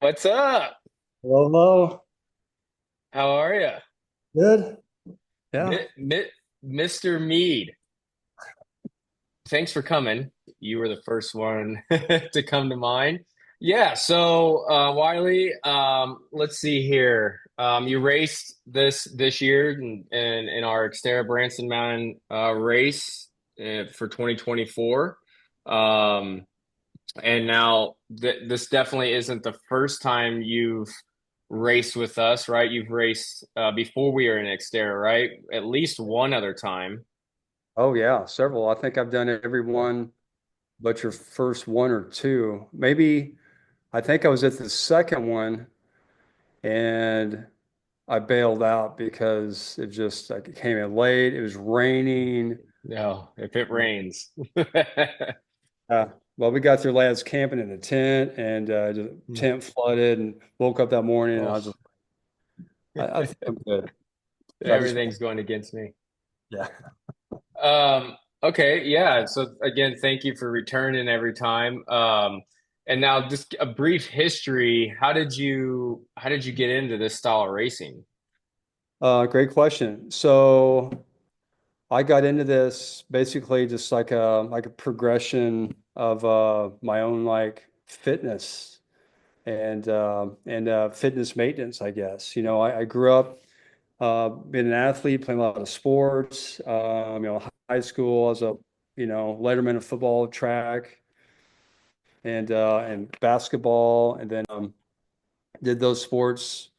What's up? Hello, hello. How are you? Good. Yeah. Mi Mi Mr. Mead, thanks for coming. You were the first one to come to mind. Yeah, so Wiley, let's see here. You raced this year in our Xterra Branson Mountain race for 2024. Um, and now this definitely isn't the first time you've raced with us, right? You've raced before we were in Xterra, right? At least one other time. Oh, yeah. Several. I think I've done every one but your first one or two. Maybe I think I was at the second one and I bailed out because it just like it came in late. It was raining. No, if it rains. Uh, well, we got there lads camping in a tent and the tent flooded and woke up that morning and I was Oh, just, I think I'm good. So I just, everything's going against me. yeah. Okay, yeah. So again, thank you for returning every time. And now just a brief history. How did you get into this style of racing? Great question. So I got into this basically just like a progression of my own like fitness and fitness maintenance, I guess. I grew up being an athlete, playing a lot of sports. High school, I was a letterman of football, track, and basketball, and then did those sports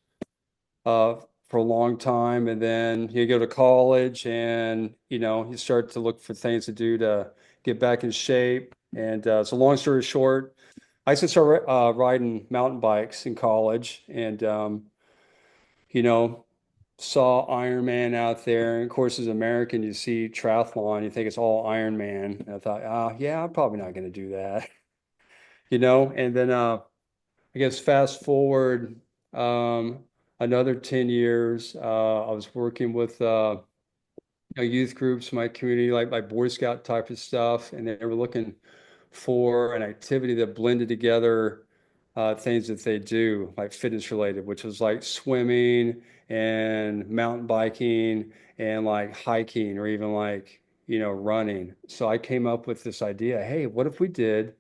uh, for a long time. And then you go to college and, you start to look for things to do to get back in shape. And so long story short, I used to start riding mountain bikes in college and, you know, saw Ironman out there. And of course, as an American, you see triathlon, you think it's all Ironman. And I thought, yeah, I'm probably not going to do that, and then I guess fast forward another 10 years, I was working with youth groups in my community, like Boy Scout type of stuff, and they were looking for an activity that blended together things that they do, like fitness related, which was like swimming and mountain biking and like hiking or even like, running. So I came up with this idea, hey, what if we did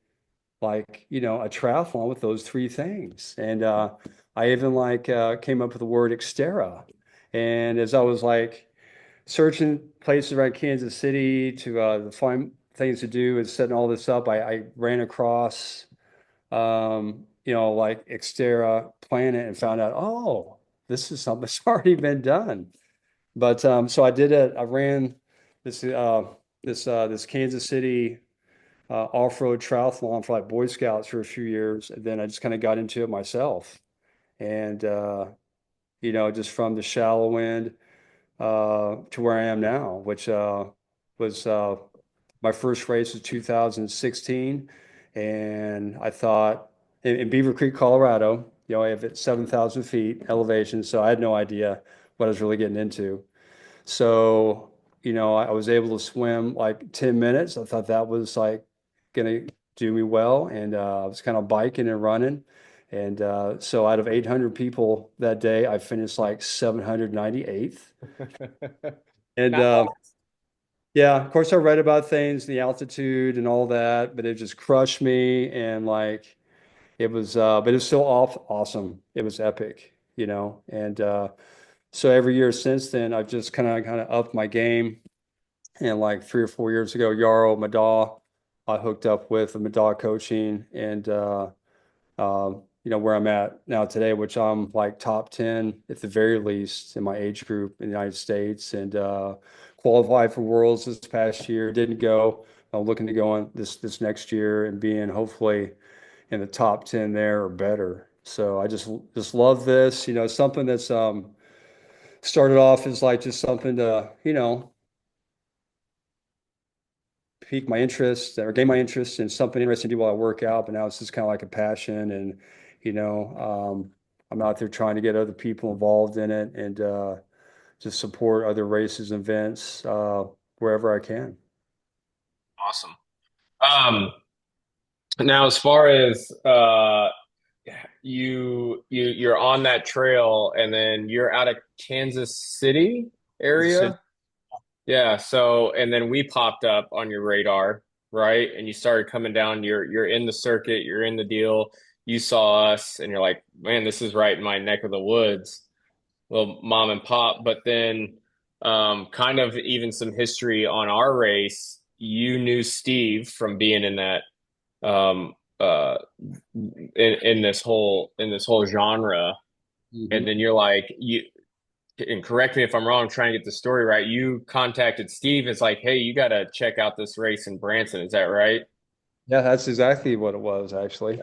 like a triathlon with those three things? And I even like came up with the word Xterra. And as I was like searching places around Kansas City to find things to do and setting all this up, I ran across like Xterra Planet and found out, oh, this is something that's already been done. But so I did it. I ran this this Kansas City off-road triathlon for like Boy Scouts for a few years, and then I just kind of got into it myself. And just from the shallow end to where I am now, which was my first race was 2016, and I thought in Beaver Creek, Colorado. I have it 7,000 feet elevation, so I had no idea what I was really getting into. So, I was able to swim like 10 minutes. I thought that was like gonna do me well. And I was kind of biking and running. And so out of 800 people that day, I finished like 798th. And Not bad. yeah, of course I read about things, the altitude and all that, but it just crushed me. And like but it was still awesome. It was epic. And so every year since then, I've just kind of upped my game. And like 3 or 4 years ago, Yarrow Madaw, I hooked up with the Madaw coaching and where I'm at now today, which I'm like top 10 at the very least in my age group in the United States, and qualified for Worlds this past year. Didn't go. I'm looking to go on this next year and being hopefully in the top 10 there or better. So I just love this. Something that's started off as like just something to, pique my interest or gain my interest in something interesting to do while I work out. But now it's just kind of like a passion, and you know, I'm out there trying to get other people involved in it and just support other races and events wherever I can. Awesome. Now, as far as you're on that trail and then you're out of Kansas City Kansas City. area. Yeah, so and then we popped up on your radar, right? And you started coming down, you're in the circuit, you're in the deal. You saw us and you're like, "Man, this is right in my neck of the woods." Little mom and pop, but then kind of even some history on our race. You knew Steve from being in that um in this whole genre, and Mhm. then you're like you and correct me if I'm wrong, trying to get the story right. You contacted Steve. It's like, hey, you got to check out this race in Branson. Is that right? Yeah, that's exactly what it was, actually.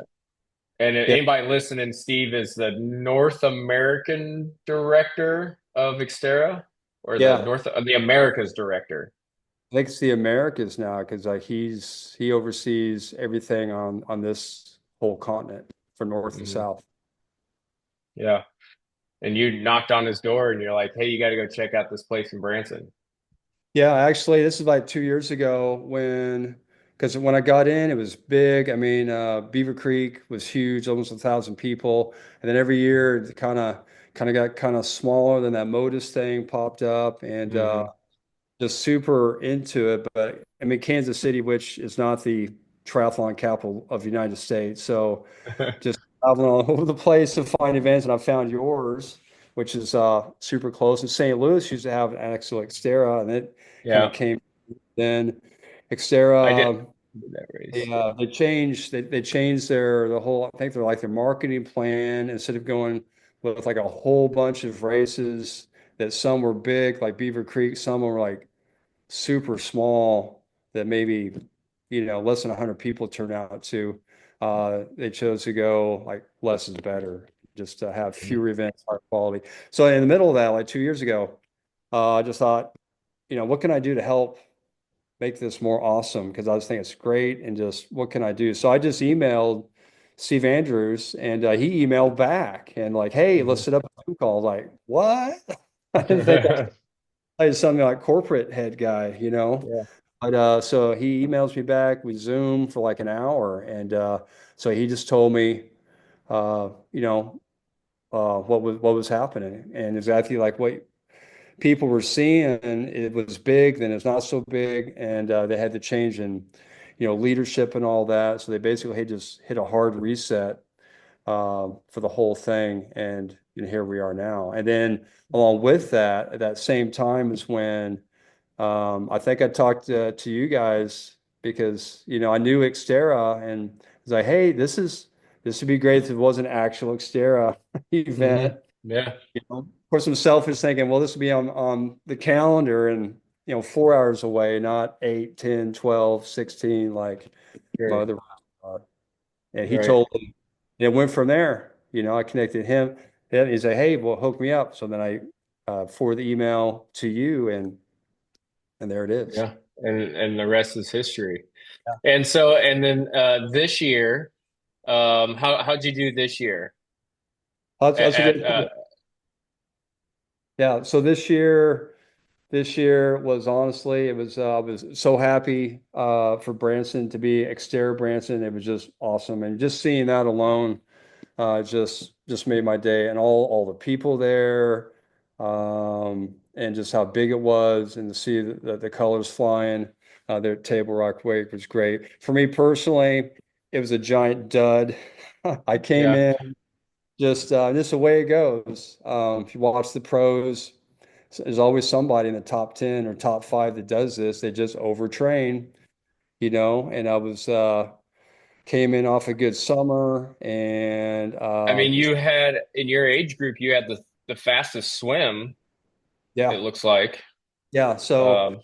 And Yeah, anybody listening, Steve is the North American director of Xterra, or the yeah. North of the Americas director. I think it's the Americas now because like he oversees everything on this whole continent from north to Hmm. south. Yeah. And you knocked on his door and you're like, hey, you got to go check out this place in Branson. Yeah, actually, this is like 2 years ago because when I got in, it was big. I mean, Beaver Creek was huge, almost 1,000 people, and then every year it kind of got kind of smaller. Then that Modus thing popped up, and Hmm. just super into it. But I mean, Kansas City, which is not the triathlon capital of the United States, so just traveling all over the place to find events, and I found yours, which is super close. And St. Louis used to have an actual Xterra, and it kind of Yeah. came then. I did, Xterra, did that race. they changed their the whole. I think they're like their marketing plan instead of going with like a whole bunch of races that some were big like Beaver Creek, some were like super small that maybe less than 100 people turn out to. They chose to go like less is better, just to have Mhm. fewer events, high quality. So in the middle of that, like 2 years ago, I just thought, what can I do to help make this more awesome? Because I was thinking it's great, and just what can I do? So I just emailed Steve Andrews, and he emailed back and like, hey, let's Mhm. set up a Zoom call. Like, what? I didn't think I was something like corporate head guy. Yeah. But so he emails me back. We Zoom for like an hour, and so he just told me, what was happening, and exactly like what people were seeing. It was big, then it's not so big, and they had to change in, leadership and all that. So they basically had just hit a hard reset for the whole thing, and here we are now. And then along with that, at that same time is when I think I talked to you guys because I knew Xterra and was like, hey, this would be great if it was an actual Xterra Hmm. event. Yeah. Of course, I'm selfish thinking, well, this will be on the calendar and 4 hours away, not 8, 10, 12, 16, like my Sure. other. uh, And he Right. told me, and it went from there. I connected him. Then he said, hey, well, hook me up. So then I forward the email to you, and there it is. Yeah. And the rest is history. And so and then this year, how'd you do this year That's a at good point. Yeah. So this year was honestly, I was so happy for Branson to be Xterra Branson. It was just awesome, and just seeing that alone just made my day, and all the people there, and just how big it was, and to see the colors flying there at Table Rock Wake was great. For me personally, it was a giant dud. I came yeah. in just the way it goes. If you watch the pros, there's always somebody in the top 10 or top five that does this. They just overtrain, and I was came in off a good summer and I mean, just you had in your age group, you had the fastest swim, it yeah. looks like. Yeah. So Um,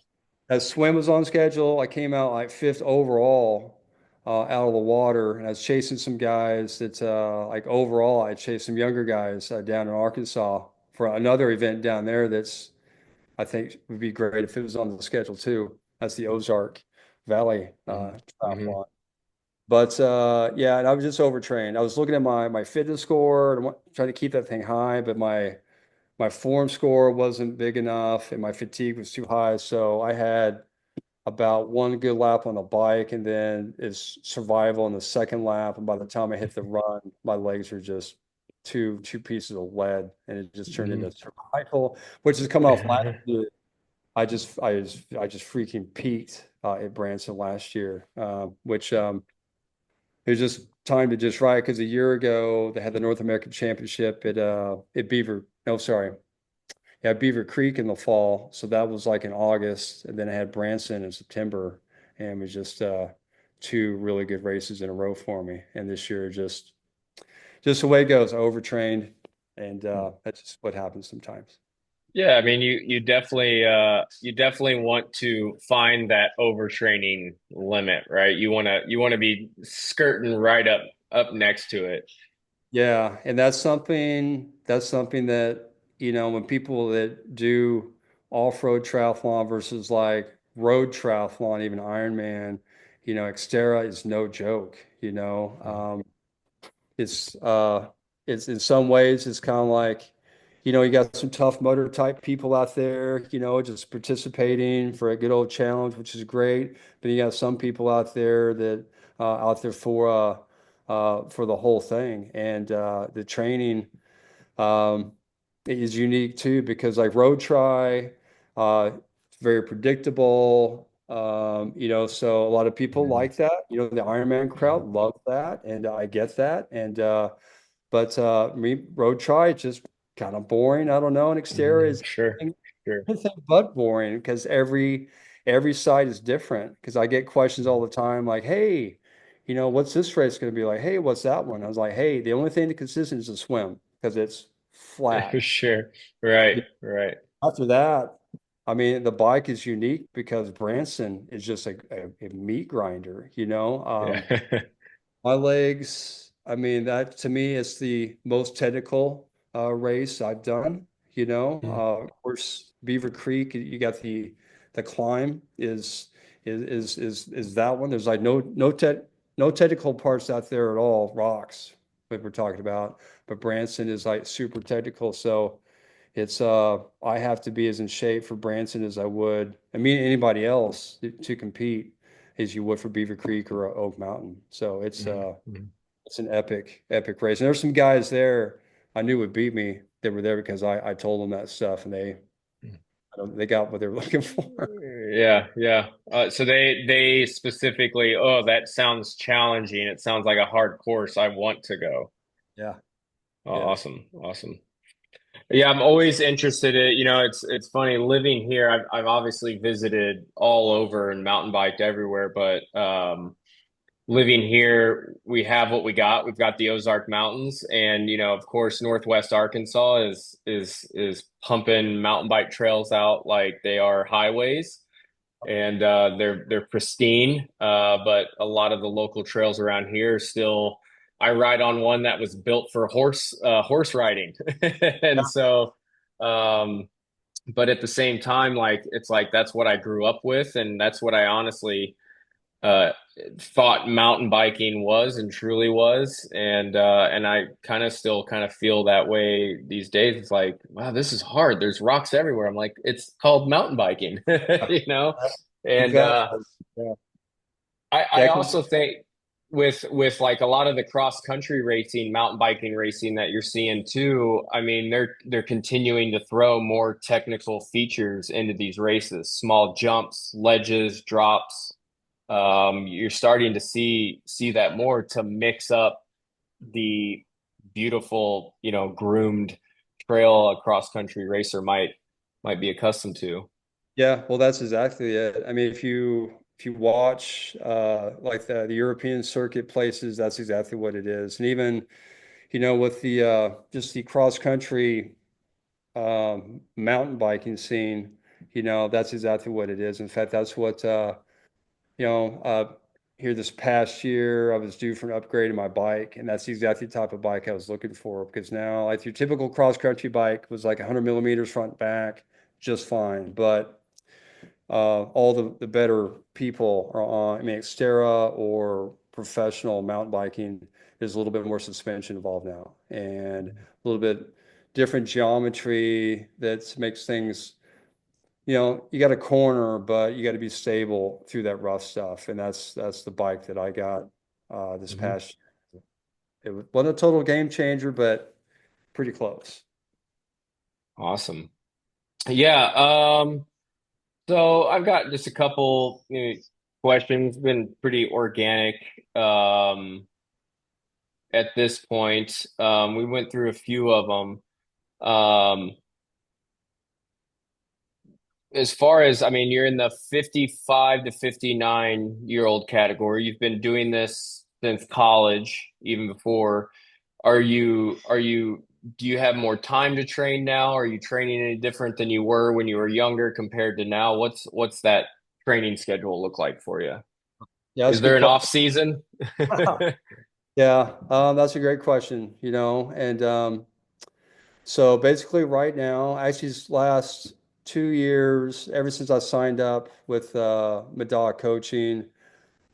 as swim was on schedule, I came out like fifth overall out of the water, and I was chasing some guys that like overall I chased some younger guys down in Arkansas for another event down there that's I think would be great if it was on the schedule too. That's the Ozark Valley mhm, mhm. triathlon. But yeah, and I was just overtrained. I was looking at my fitness score and trying to keep that thing high, but my form score wasn't big enough and my fatigue was too high. So I had about one good lap on the bike, and then it's survival on the second lap. And by the time I hit the run, my legs are just two pieces of lead, and it just turned into Mhm. survival, which has come off last year. I just freaking peaked at Branson last year, which it was just time to just ride because a year ago they had the North American Championship at Beaver. No, sorry, yeah, Beaver Creek in the fall. So that was like in August, and then I had Branson in September, and it was just two really good races in a row for me. And this year, just the way it goes, I overtrained, and that's just what happens sometimes. Yeah, I mean you definitely want to find that overtraining limit, right? You want to be skirting right up next to it. Yeah, and that's something that, when people that do off-road triathlon versus like road triathlon, even Ironman, Xterra is no joke, it's it's in some ways it's kind of like, you got some tough motor type people out there, just participating for a good old challenge, which is great. But you got some people out there that out there for the whole thing. And the training um is unique too, because like road tri, it's very predictable. So a lot of people Mhm. like that. The Ironman crowd love that, and I get that. And but me road tri just kind of boring. I don't know. And Xterra Mhm. is Sure, sure. anything but boring because every side is different. Because I get questions all the time like, "Hey, what's this race going to be like? Hey, what's that one?" I was like, "Hey, the only thing that's consistent is the swim because it's flat. Sure. Right, right. After that, I mean, the bike is unique because Branson is just a meat grinder, Yeah. My legs, I mean, that to me is the most technical race I've done. Of course, Beaver Creek, you got the climb is that one. There's like no technical parts out there at all, rocks that we're talking about. But Branson is like super technical. So it's I have to be as in shape for Branson as I would, I mean, anybody else to compete as you would for Beaver Creek or Oak Mountain. So Mhm. it's an epic race. And there's some guys there I knew would beat me that were there because I told them that stuff, and they got what they were looking for. Yeah, yeah. So they specifically, oh, that sounds challenging. It sounds like a hard course. I want to go. Yeah, Oh, yeah. awesome, awesome. Yeah, I'm always interested in, it's funny living here. I've obviously visited all over and mountain biked everywhere, but living here, we have what we got. We've got the Ozark Mountains, and of course, Northwest Arkansas is pumping mountain bike trails out like they are highways, and they're pristine. But a lot of the local trails around here are still. I ride on one that was built for horse riding, and so. Um, but at the same time, like it's like that's what I grew up with, and that's what I honestly uh, thought mountain biking was and truly was, and I kind of still kind of feel that way these days. It's like, wow, this is hard. There's rocks everywhere. I'm like, it's called mountain biking, you know? And Exactly. Yeah. I Yeah. 'Cause- also think with like a lot of the cross country racing, mountain biking racing that you're seeing too, I mean, they're continuing to throw more technical features into these races, small jumps, ledges, drops. You're starting to see that more to mix up the beautiful, groomed trail a cross country racer might be accustomed to. yeah, well, that's exactly it. I mean, if you watch like the European circuit places, that's exactly what it is. And even, with the just the cross country mountain biking scene, that's exactly what it is. In fact, that's what you know, here this past year, I was due for an upgrade in my bike, and that's exactly the type of bike I was looking for. Because now, like your typical cross country bike was like 100 millimeters front back, just fine. But all the better people are on, I mean, Xterra or professional mountain biking, there's a little bit more suspension involved now, and a little bit different geometry that makes things you got a corner, but you got to be stable through that rough stuff. And that's the bike that I got this Mhm. past year. Wasn't a total game changer, but pretty close. Awesome. Yeah. So I've got just a couple, questions. Been pretty organic at this point. We went through a few of them. Um, as far as, I mean, you're in the 55 to 59-year-old category. You've been doing this since college, even before. Do you have more time to train now? Are you training any different than you were when you were younger compared to now? What's that training schedule look like for you? Yeah, that's Is a there good an off question. season? Yeah, that's a great question, and so basically right now, actually these last 2 years, ever since I signed up with Madonna Coaching,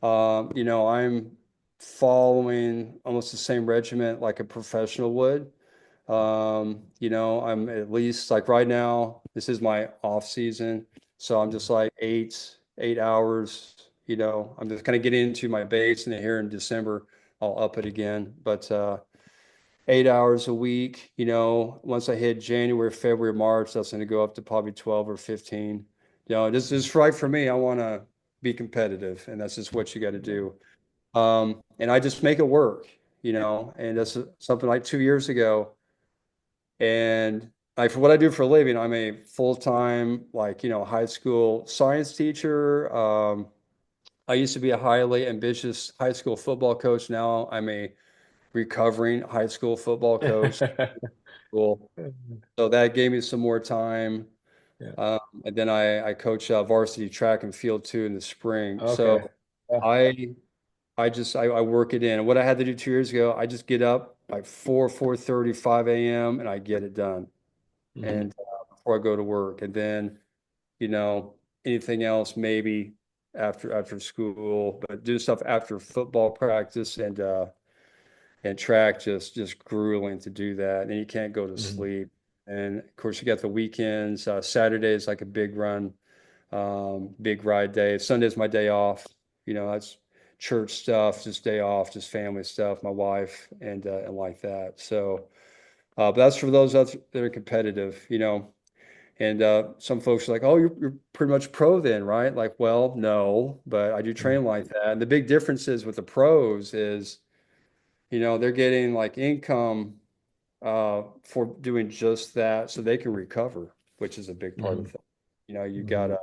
I'm following almost the same regiment like a professional would. I'm at least like right now, this is my off season. So I'm just like 8 hours, I'm just kind of getting into my base, and then here in December, I'll up it again. But 8 hours a week, once I hit January, February, March, that's going to go up to probably 12 or 15. This is right for me. I want to be competitive, and that's just what you got to do. And I just make it work, and that's something like 2 years ago. And like for what I do for a living, I'm a full-time, like, high school science teacher. I used to be a highly ambitious high school football coach. Now I'm a recovering high school football coach. Cool. So that gave me some more time. Yeah. And then I coach varsity track and field too in the spring. Okay. So Yeah. I I work it in. What I had to do 2 years ago, I just get up like 4:30, 5 a.m. and I get it done. Mhm. And before I go to work, and then you know anything else maybe after school, but do stuff after football practice and track just grueling to do that. And you can't go to Mhm. sleep. And of course, you got the weekends. Saturday is like a big run, big ride day. Sunday's my day off. That's church stuff, just day off, just family stuff, my wife and like that. So, but that's for those that are competitive. And some folks are like, oh, you're pretty much pro then, right? Like, well, no, but I do Mhm. train like that. And the big difference is with the pros is, they're getting like income for doing just that so they can recover, which is a big part of Mhm. the thing. You know, you Mhm. gotta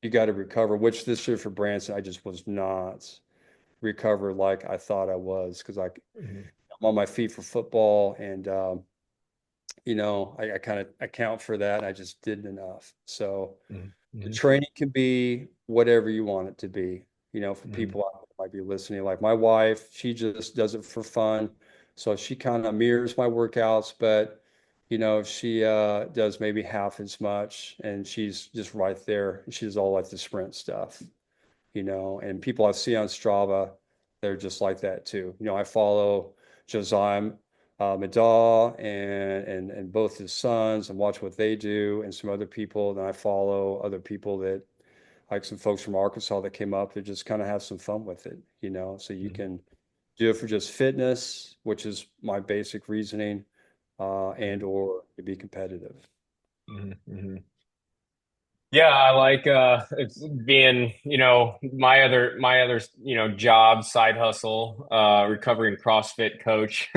you gotta recover, which this year for Branson, I just was not recovered like I thought I was because Mhm. I'm on my feet for football and I kind of account for that and I just didn't enough. So Mhm. the Mhm. training can be whatever you want it to be. For Mhm. people out there who might be listening, like my wife, she just does it for fun. So she kind of mirrors my workouts, but she does maybe half as much and she's just right there. She does all like the sprint stuff, and people I see on Strava, they're just like that too. I follow Josiah Madaw and both his sons and watch what they do and some other people. Then I follow other people that like some folks from Arkansas that came up that just kind of have some fun with it, so you Mhm. can do it for just fitness, which is my basic reasoning, and or to be competitive. Mhm. Mhm. Yeah, I like it's being, my other, job side hustle, recovering CrossFit coach.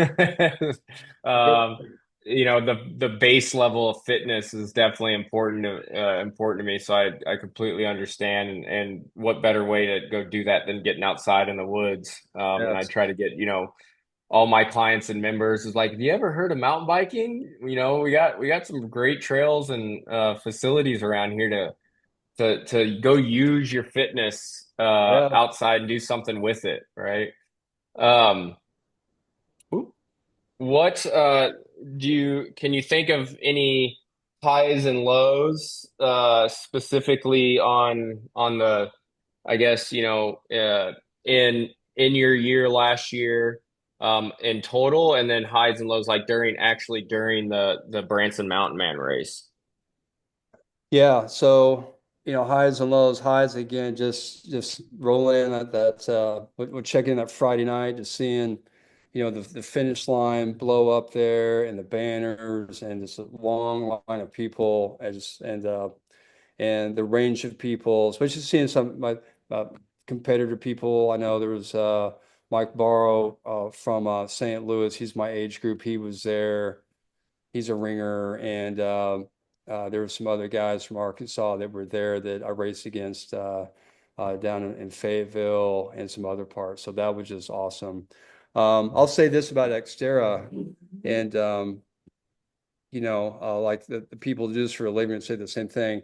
Um, the base level of fitness is definitely important to me. So I completely understand and what better way to go do that than getting outside in the woods. And I Yes. try to get, all my clients and members is like, have you ever heard of mountain biking? We got some great trails and facilities around here to go use your fitness Yeah. outside and do something with it, right? Um, what can you think of any highs and lows specifically on the I guess in your year last year in total, and then highs and lows like during the Branson Mountain Man race. Yeah, so highs and lows. Highs again, just rolling in at that. We're checking that Friday night, just seeing, the finish line blow up there and the banners and just a long line of people and the range of people, especially seeing some of my competitor people. I know there was Mike Barrow from St. Louis. He's my age group. He was there. He's a ringer, and there were some other guys from Arkansas that were there that I raced against down in Fayetteville and some other parts. So that was just awesome. I'll say this about Xterra, and like the people do this for a living and say the same thing.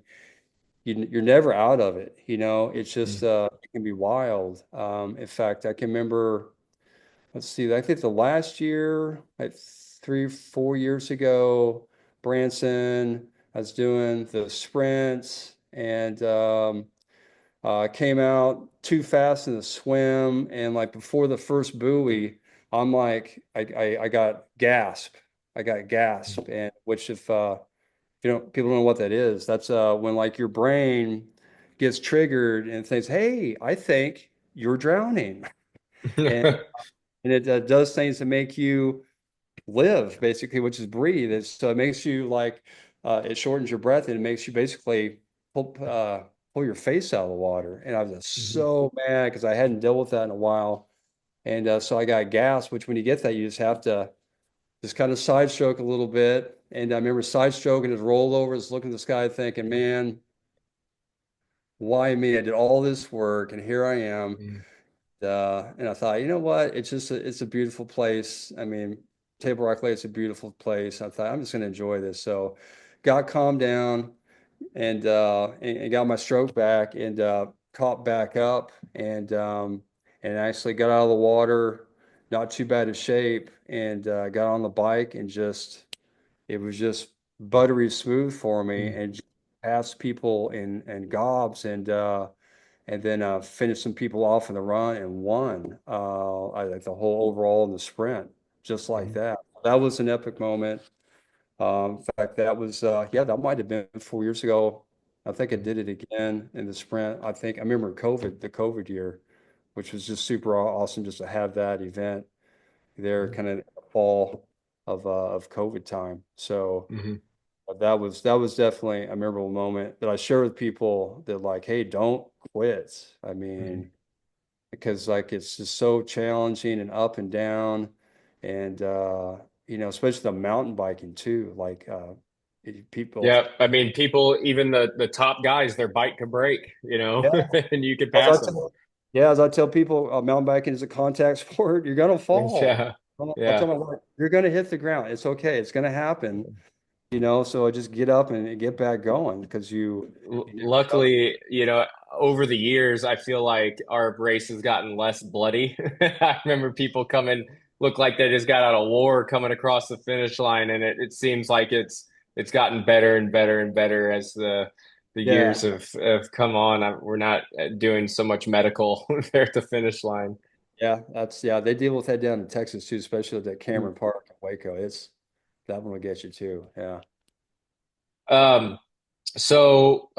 You're never out of it. It's just it can be wild. In fact, I can remember. Let's see, I think the last year, like 3, 4 years ago, Branson, I was doing the sprints and came out too fast in the swim. And like before the first buoy, I'm like, I got gasp. I got gasp. And which if people don't know what that is, that's when like your brain gets triggered and thinks, hey, I think you're drowning. And and it does things to make you live, basically, which is breathe. So it makes you like it shortens your breath and it makes you basically pull your face out of the water. And I was just Mhm. so mad because I hadn't dealt with that in a while, and so I got gas. Which when you get that, you just have to just kind of side stroke a little bit. And I remember side stroking, just roll over, just looking at the sky, thinking, "Man, why me? I did all this work, and here I am." Mhm. And I thought, you know what? It's a beautiful place. I mean, Table Rock Lake is a beautiful place. I thought I'm just going to enjoy this. So, got calmed down and got my stroke back and caught back up and actually got out of the water, not too bad of shape, and got on the bike and just it was just buttery smooth for me Mhm. and just passed people in gobs and then finished some people off in the run and won like the whole overall in the sprint, just like Mhm. that. That was an epic moment. In fact, that was yeah, that might have been 4 years ago. I think I Mhm. did it again in the sprint. I think I remember the COVID year, which was just super awesome just to have that event there, Mhm. kind of in the fall of COVID time. So Mhm. that was definitely a memorable moment that I share with people that like, hey, don't quit. I Mhm. mean, because like it's just so challenging and up and down, and especially the mountain biking too. Like people, Yeah, I mean, people, even the top guys, their bike could break, yeah. and you could As I pass them. as I tell people, mountain biking is a contact sport. You're gonna fall. Yeah, I'll tell yeah. my wife, you're gonna hit the ground. It's okay. It's gonna happen. So I just get up and get back going because you never know. Luckily, over the years, I feel like our race has gotten less bloody. I remember people coming, look like they just got out of war coming across the finish line, and it seems like it's gotten better and better and better as the years Yeah, have come on. We're not doing so much medical there at the finish line. yeah. Yeah. They deal with that down in Texas too, especially at that Mm. Cameron Park in Waco. It's that one will get you too. Yeah. Um, so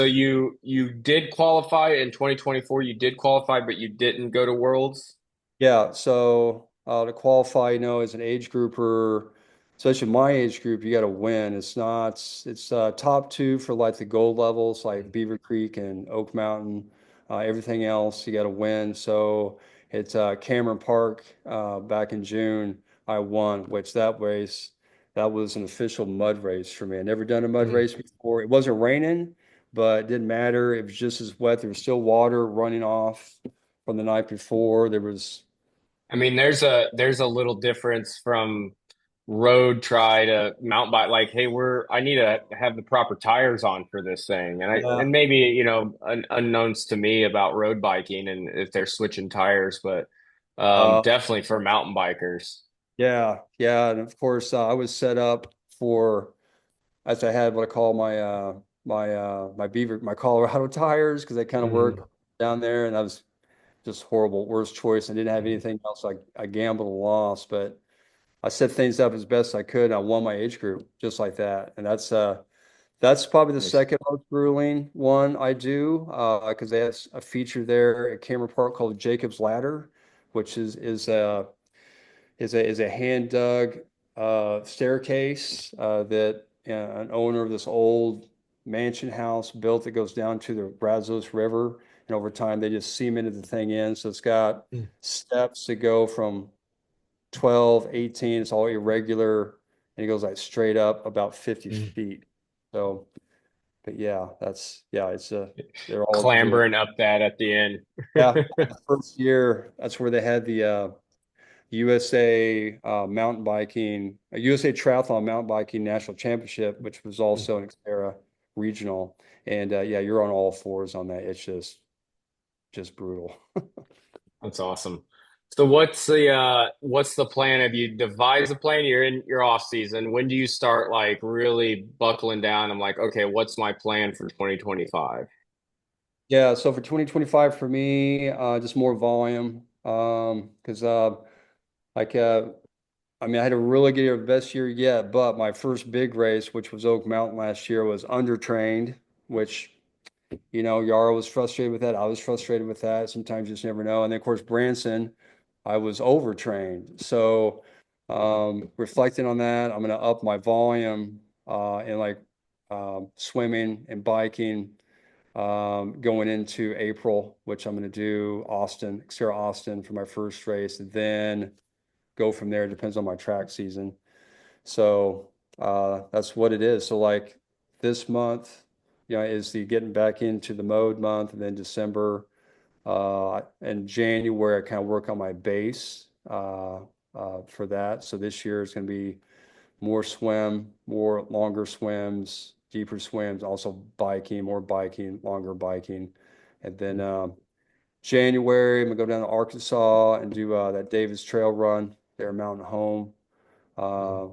you did qualify in 2024, you did qualify, but you didn't go to Worlds? Yeah, so to qualify, as an age grouper, especially my age group, you got to win. It's top two for like the gold levels, like Beaver Creek and Oak Mountain. Everything else, you got to win. So it's Cameron Park back in June. I won, which that was an official mud race for me. I never done a mud Mm. race before. It wasn't raining, but it didn't matter. It was just as wet. There was still water running off from the night before. There was I mean, there's a little difference from road try to mountain bike. Like, hey, I need to have the proper tires on for this thing, and Yeah. maybe unknowns to me about road biking and if they're switching tires, but Uh, definitely for mountain bikers. yeah, yeah, and of course, I was set up for as I had what I call my Colorado tires because they kind of Hmm. work down there, and that was just horrible, worst choice. I didn't have anything else. I gambled and lost, but I set things up as best I could. And I won my age group just like that, and That's probably the Nice. second most grueling one I do, because they have a feature there at Cameron Park called Jacob's Ladder, which is a hand dug staircase that an owner of this old mansion house built that goes down to the Brazos River, and over time they just cemented the thing in. So it's got Mm, steps that go from 12, 18. It's all irregular, and it goes like straight up about 50 mm. feet. So, but yeah, it's they're all grueling. Clambering up that at the end. Yeah, the first year, that's where they had the USA mountain biking, USA Triathlon Mountain Biking National Championship, which was also an Xterra regional. And yeah, you're on all fours on that. It's just brutal. That's awesome. So what's the plan? Have you devised a plan? You're in your off season. When do you start like really buckling down? I'm like, okay, what's my plan for 2025? Yeah, so for 2025 for me, just more volume. Because like I mean, I had a really good year, best year yet, but my first big race, which was Oak Mountain last year, was undertrained, which Yara was frustrated with that. I was frustrated with that. Sometimes you just never know. And then, of course, Branson, I was overtrained. So, reflecting on that, I'm going to up my volume in like swimming and biking going into April, which I'm going to do Xterra Austin for my first race, and then go from there. It depends on my track season. So that's what it is. So like this month, is the getting back into the mode month, and then December and January, I kind of work on my base for that. So this year is going to be more swim, more longer swims, deeper swims, also biking, more biking, longer biking. And then January, I'm gonna go down to Arkansas and do that Davis Trail run there, Mountain Home,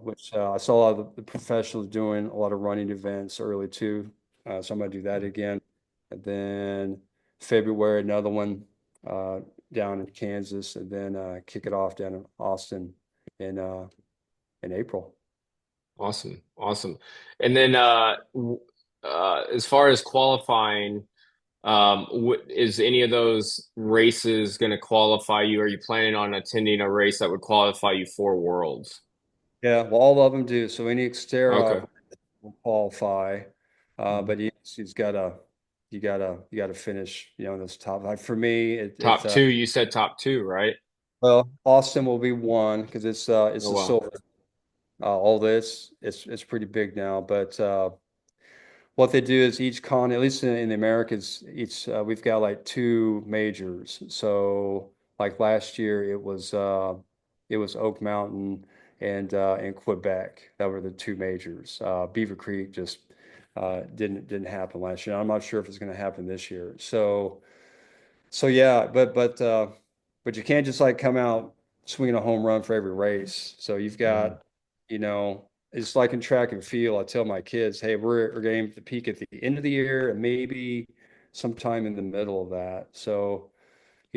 which I saw a lot of the professionals doing a lot of running events early too. So I'm gonna do that again. And then February, another one down in Kansas, and then kick it off down in Austin in April. Awesome. Awesome. And then as far as qualifying, is any of those races going to qualify you? Are you planning on attending a race that would qualify you for Worlds? Yeah, well, all of them do. So any Okay. Xterra will qualify, Mhm. but he's gotta you gotta finish, in this top. Like for me, it's Top two, you said top two, right? well, Austin will be one because it's Oh, the wow. silver. All this it's pretty big now, but what they do is each con, at least in the Americas, each we've got like two majors. So like last year, it was Oak Mountain and Quebec. That were the two majors. Beaver Creek just didn't happen last year. I'm not sure if it's going to happen this year. So yeah, but you can't just like come out swinging a home run for every race. So you've Mhm. got, it's like in track and field. I tell my kids, hey, we're going to peak at the end of the year and maybe sometime in the middle of that. So,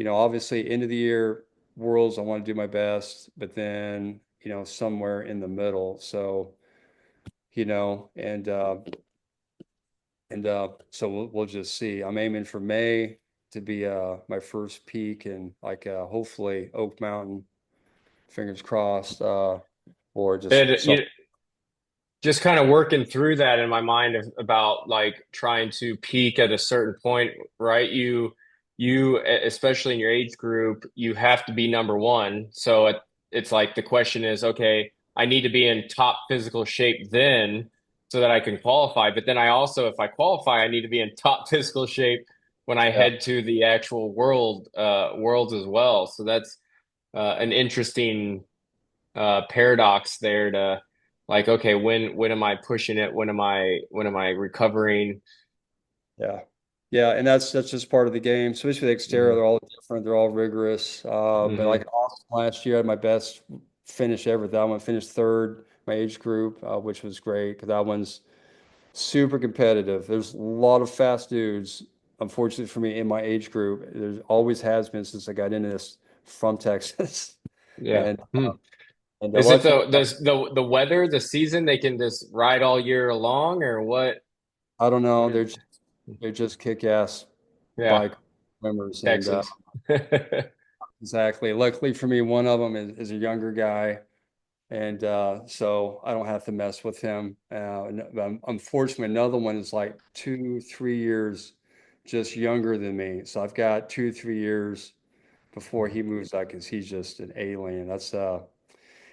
obviously end of the year worlds, I want to do my best, but then, somewhere in the middle. So, you know, and so we'll just see. I'm aiming for May to be my first peak and like hopefully Oak Mountain, fingers crossed, or just And some. just kind of working through that in my mind about like trying to peak at a certain point, right? Especially in your age group, you have to be number one. So it's like the question is, okay, I need to be in top physical shape then so that I can qualify. But then I also, if I qualify, I need to be in top physical shape when I Yeah, head to the actual worlds as well. So that's an interesting paradox there to like, okay, when am I pushing it? When am I recovering? yeah, yeah, and that's just part of the game. So especially the Xterra, Hmm. they're all different, they're all rigorous. But like Hmm. in Austin last year, I had my best finish ever. That one finished third, my age group, which was great because that one's super competitive. There's a lot of fast dudes, unfortunately for me, in my age group. There's always has been since I got into this from Texas. Yeah. And Hmm. Is it luckily, the weather, the season they can just ride all year long or what? I don't know. What is They're just kick-ass Yeah, bike swimmers, and Texans. exactly. Luckily for me, one of them is a younger guy, and so I don't have to mess with him. Unfortunately, another one is like 2, 3 years just younger than me. So I've got 2, 3 years before he moves out because he's just an alien. That's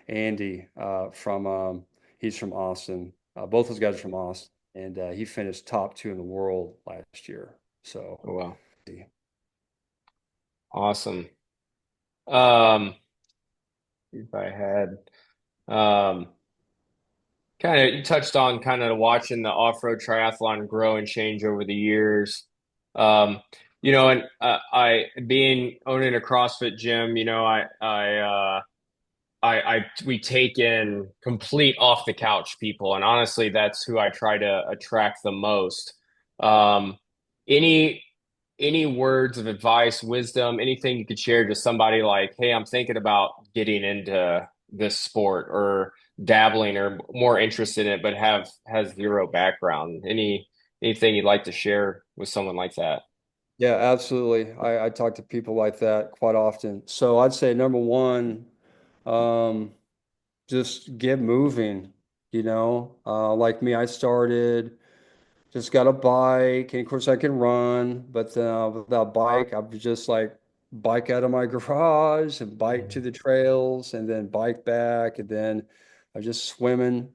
Andy from he's from Austin. Both those guys are from Austin, and he finished top two in the world last year. So Oh, wow. Awesome. Um, if I had kind of you touched on kind of watching the off-road triathlon grow and change over the years. Um, and I being owning a CrossFit gym, we take in complete off the couch people, and honestly, that's who I try to attract the most. Um, any any words of advice, wisdom, anything you could share to somebody like, hey, I'm thinking about getting into this sport or dabbling or more interested in it, but has zero background. Anything you'd like to share with someone like that? yeah, absolutely. I talk to people like that quite often. So I'd say number one, um, just get moving. Like me, I started. Just got a bike, and of course I can run, but without bike, I would just like bike out of my garage and bike to the trails, and then bike back, and then I just swimming.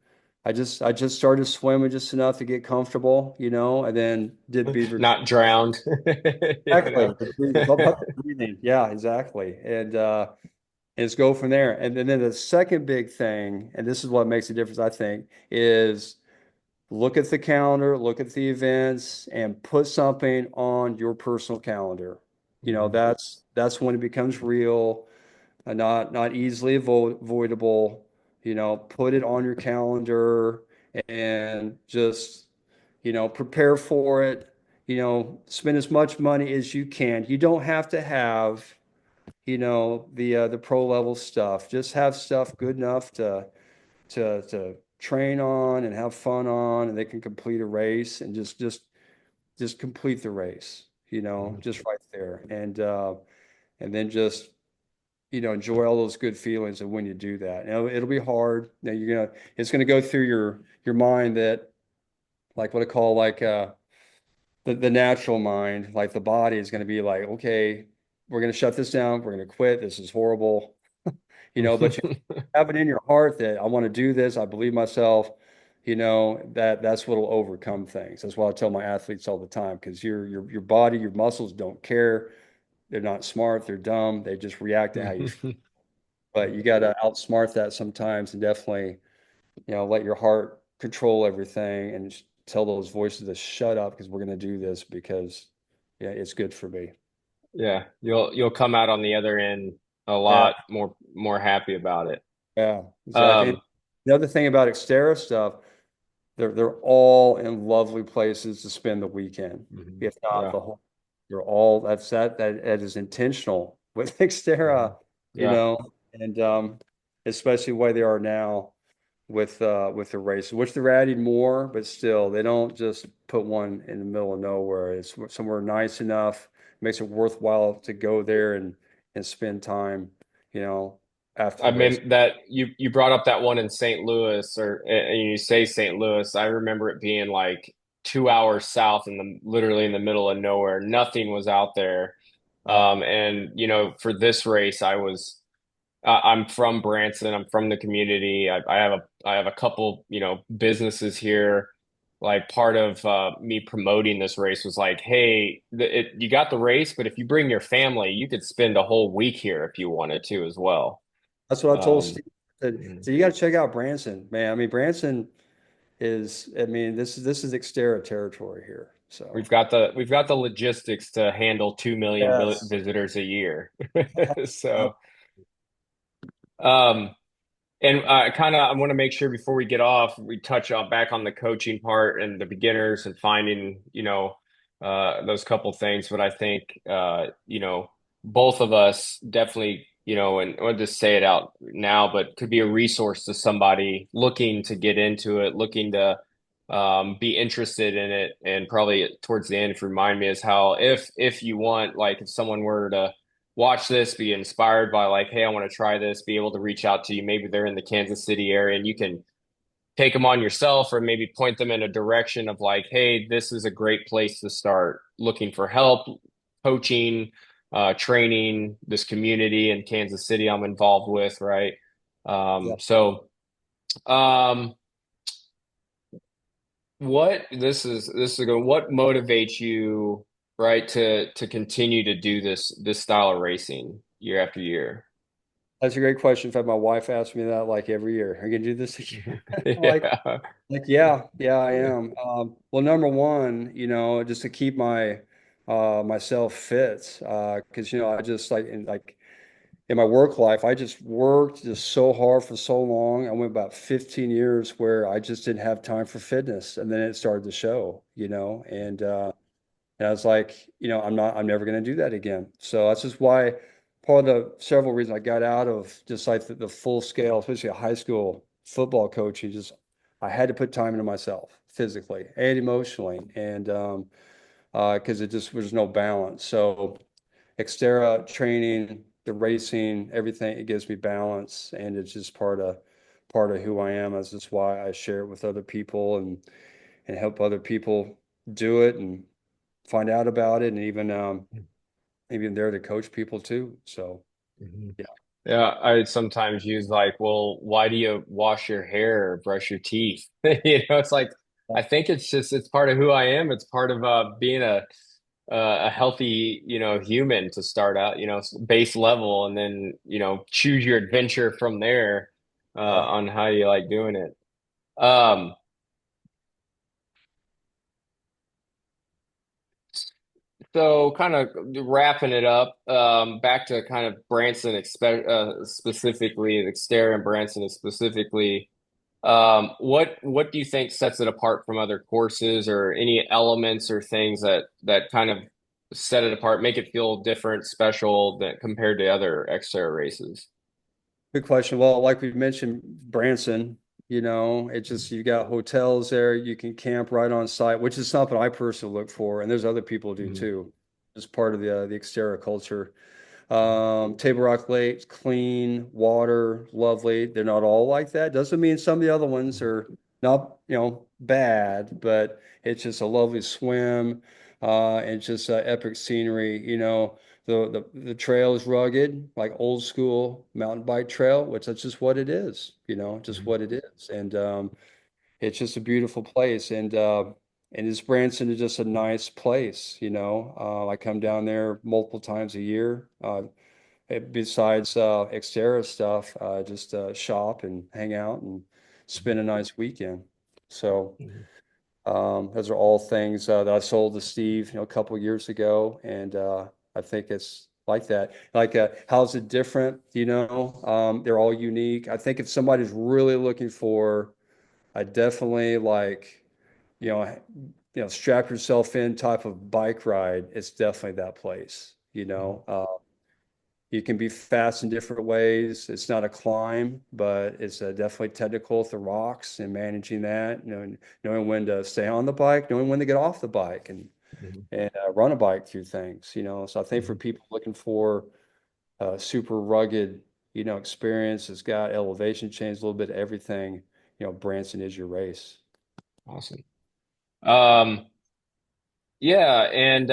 I just started swimming just enough to get comfortable, and then did beaver. Not drowned, you know? Exactly. It's all about the breathing. Yeah, exactly. And just go from there. And then the second big thing, and this is what makes a difference, I think, is look at the calendar, look at the events, and put something on your personal calendar. That's when it becomes real, and not easily avoidable. Put it on your calendar and just, prepare for it. Spend as much money as you can. You don't have to have, the pro level stuff. Just have stuff good enough to train on and have fun on, and they can complete a race and just complete the race, just right there. And then just, enjoy all those good feelings of when you do that. It'll be hard. Now it's gonna go through your mind that, like, what I call, like, the natural mind, like the body is gonna be like, okay, we're gonna shut this down, we're gonna quit, this is horrible. But you have it in your heart that I want to do this, I believe myself, that's what'll overcome things. That's why I tell my athletes all the time, because your body, your muscles don't care. They're not smart, they're dumb, they just react to how you feel. But you got to outsmart that sometimes, and definitely, let your heart control everything, and just tell those voices to shut up, because we're going to do this because, yeah, it's good for me. Yeah, you'll come out on the other end a Yeah, lot more happy about it. yeah, exactly. And Um, the other thing about Xterra stuff, they're all in lovely places to spend the weekend. If not yeah, the whole, they're all that is intentional with Xterra, you yeah. know, and especially the way they are now with the races, which they're adding more, but still they don't just put one in the middle of nowhere. It's somewhere nice enough, makes it worthwhile to go there and spend time, you know, after I the race. mean that you brought up that one in St. Louis, or and you say St. Louis. I remember it being like 2 hours south in the literally in the middle of nowhere. Nothing was out there. Yeah. And for this race, I'm from Branson. I'm from the community. I have a couple, businesses here. Like part of me promoting this race was like, hey, you got the race, but if you bring your family, you could spend a whole week here if you wanted to as well. That's what I told Um, Steve. So you got to check out Branson, man. I mean, Branson I mean, this is Xterra territory here. So we've got the logistics to handle 2 million yes, visitors a year. So, um, and kind of, I want to make sure before we get off, we touch on back on the coaching part and the beginners and finding, those couple things. But I think, both of us definitely, and I'll just say it out now, but could be a resource to somebody looking to get into it, looking to be interested in it. And probably towards the end, remind me is how if you want, like if someone were to watch this, be inspired by like, hey, I want to try this, be able to reach out to you. Maybe they're in the Kansas City area and you can take them on yourself or maybe point them in a direction of like, hey, this is a great place to start looking for help, coaching, training, this community in Kansas City I'm involved with, right? Yeah. So um this is a good, what motivates you, right, to continue to do this style of racing year after year? That's a great question. In fact, my wife asks me that like every year. Are you gonna do this again? Like, Yeah. yeah, I am. Well, number one, just to keep myself fit, because I just like in my work life, I just worked just so hard for so long. I went about 15 years where I just didn't have time for fitness, and then it started to show, and I was like, I'm never going to do that again. So that's just why part of the several reasons I got out of just like the full scale, especially a high school football coaching. Just I had to put time into myself physically and emotionally, and because it just was no balance. So Xterra training, the racing, everything, it gives me balance, and it's just part of who I am. That's just why I share it with other people and help other people do it and find out about it, and even there to coach people too. So Mhm. yeah, Yeah, I sometimes use like, well, why do you wash your hair or brush your teeth? It's like I think it's part of who I am. It's part of being a healthy, human to start out, base level, and then choose your adventure from there yeah. on how you like doing it. Um, So, kind of wrapping it up, back to kind of Branson specifically, Xterra and Branson specifically. What do you think sets it apart from other courses, or any elements or things that kind of set it apart, make it feel different, special than compared to other Xterra races? Good question. Well, like we mentioned, Branson, it's just you got hotels there, you can camp right on site, which is something I personally look for, and there's other people do Mhm. too. It's part of the Xterra culture. Table Rock Lakes, clean water, lovely. They're not all like that. Doesn't mean some of the other ones are not, bad, but it's just a lovely swim. And just epic scenery. The trail is rugged, like old school mountain bike trail, which that's just what it is. Just Mhm. what it is. And it's just a beautiful place. And this Branson is just a nice place. I come down there multiple times a year. Besides Xterra stuff, just shop and hang out and spend a nice weekend. So Mhm. those are all things that I sold to Steve, a couple of years ago, and I think it's like that. Like, how's it different? They're all unique. I think if somebody's really looking for, I definitely like, you know, strap yourself in type of bike ride. It's definitely that place. You can be fast in different ways. It's not a climb, but it's definitely technical with the rocks and managing that, knowing when to stay on the bike, knowing when to get off the bike Mhm. and run a bike through things. So I think for Mhm. people looking for a super rugged, experience, it's got elevation change, a little bit of everything, Branson is your race. Awesome. Um, Yeah, and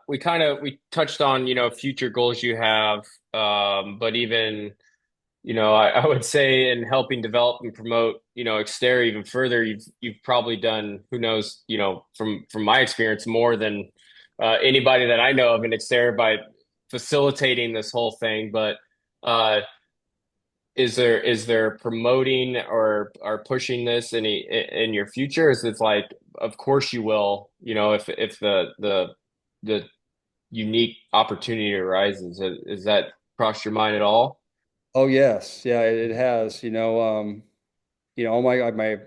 we touched on, future goals you have, but even, I would say in helping develop and promote, Xterra even further, you've probably done, who knows, from my experience, more than anybody that I know of in Xterra by facilitating this whole thing. But uh, is there promoting or pushing this in your future? Is it's like, of course you will, if the unique opportunity arises. Is that crossed your mind at all? Oh yes, yeah, it has. All my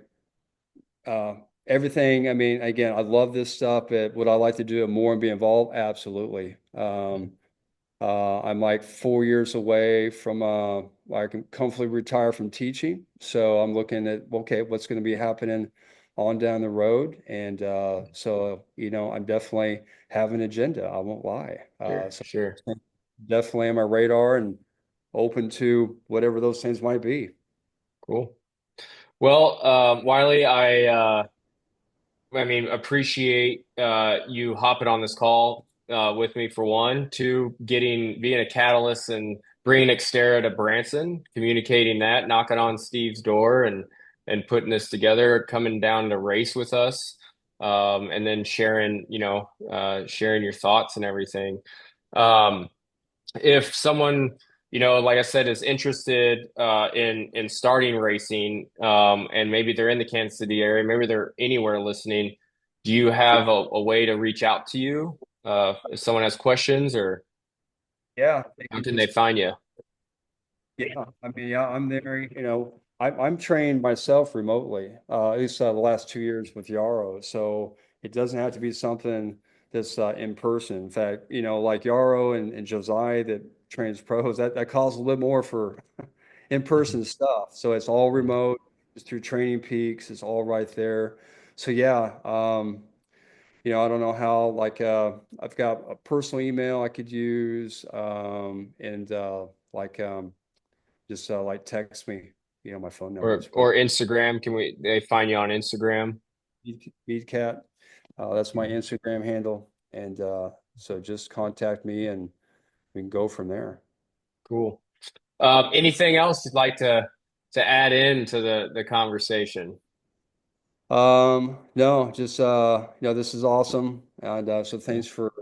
uh, everything. I mean, again, I love this stuff, but would I like to do it more and be involved? Absolutely. I'm like 4 years away from I can comfortably retire from teaching. So I'm looking at, okay, what's going to be happening on down the road. And so, I'm definitely have an agenda. I won't lie. Sure, So sure. definitely on my radar and open to whatever those things might be. Cool. Well, Wiley, I mean, appreciate you hopping on this call with me for one, two, being a catalyst and bringing Xterra to Branson, communicating that, knocking on Steve's door, and putting this together, coming down to race with us, and then sharing, sharing your thoughts and everything. Um, if someone, like I said, is interested in starting racing, and maybe they're in the Kansas City area, maybe they're anywhere listening, do you have a way to reach out to you if someone has questions, or Yeah, they how can can they just find you? Yeah, I mean, yeah, I'm there, I'm trained myself remotely, at least the last 2 years with Yarrow. So it doesn't have to be something that's in person. In fact, like Yarrow and Josiah that trains pros, that costs a little more for in-person stuff. So it's all remote, it's through Training Peaks, it's all right there. So yeah, I don't know how, like, I've got a personal email I could use, and like, just like text me, my phone Or numbers, but Instagram? They find you on Instagram? Beatcat, that's my Mhm. Instagram handle. And so just contact me and we can go from there. Cool. Anything else you'd like to add into the conversation? No, just this is awesome. And so Yeah. thanks for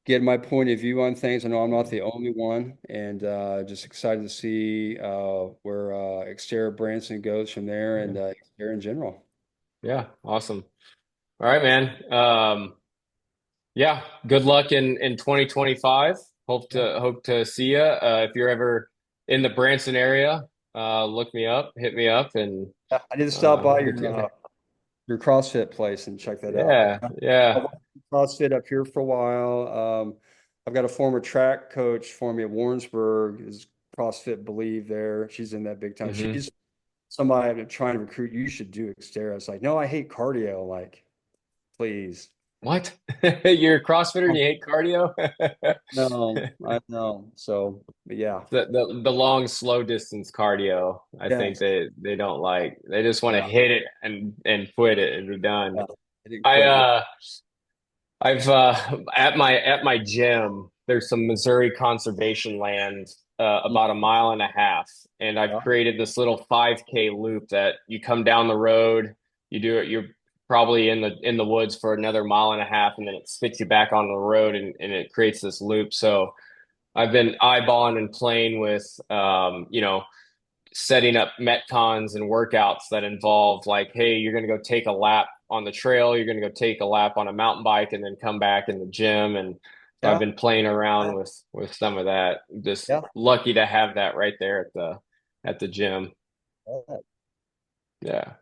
getting my point of view on things. I know I'm not the only one, and just excited to see where Xterra Branson goes from there, Yeah. and Xterra in general. Yeah. Awesome. All right, man. Yeah, good luck in 2025. Yeah. Hope to see you. If you're ever in the Branson area, look me up, hit me up, and I need to stop by we'll get together. your CrossFit place and check that out. Yeah, I've yeah. watched CrossFit up here for a while. I've got a former track coach for me at Warrensburg, is CrossFit Believe there. She's in that big time. Hmm. She's somebody I've been trying to recruit. You should do Xterra. It's like, no, I hate cardio. Like, please. What? You're a CrossFitter and you hate cardio? No, I know. So, but yeah, The long, slow distance cardio, I think yes, they don't like. They just want to yeah, hit it and quit it and be done. yeah. I didn't I quit yet. I've at my gym, there's some Missouri conservation land about a mile and a half, and I've Yeah, created this little 5K loop that you come down the road, you do it, you're probably in the woods for another mile and a half, and then it spits you back on the road, and it creates this loop. So I've been eyeballing and playing with setting up metcons and workouts that involve like, hey, you're going to go take a lap on the trail, you're going to go take a lap on a mountain bike, and then come back in the gym. And so I've yeah, been playing around with some of that. Just yeah. lucky to have that right there at the gym. Yeah. Yeah.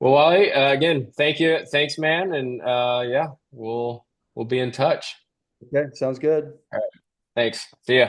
Well, Wally, again, thank you, thanks, man, and yeah, we'll be in touch. Okay, sounds good. All right. Thanks. See ya.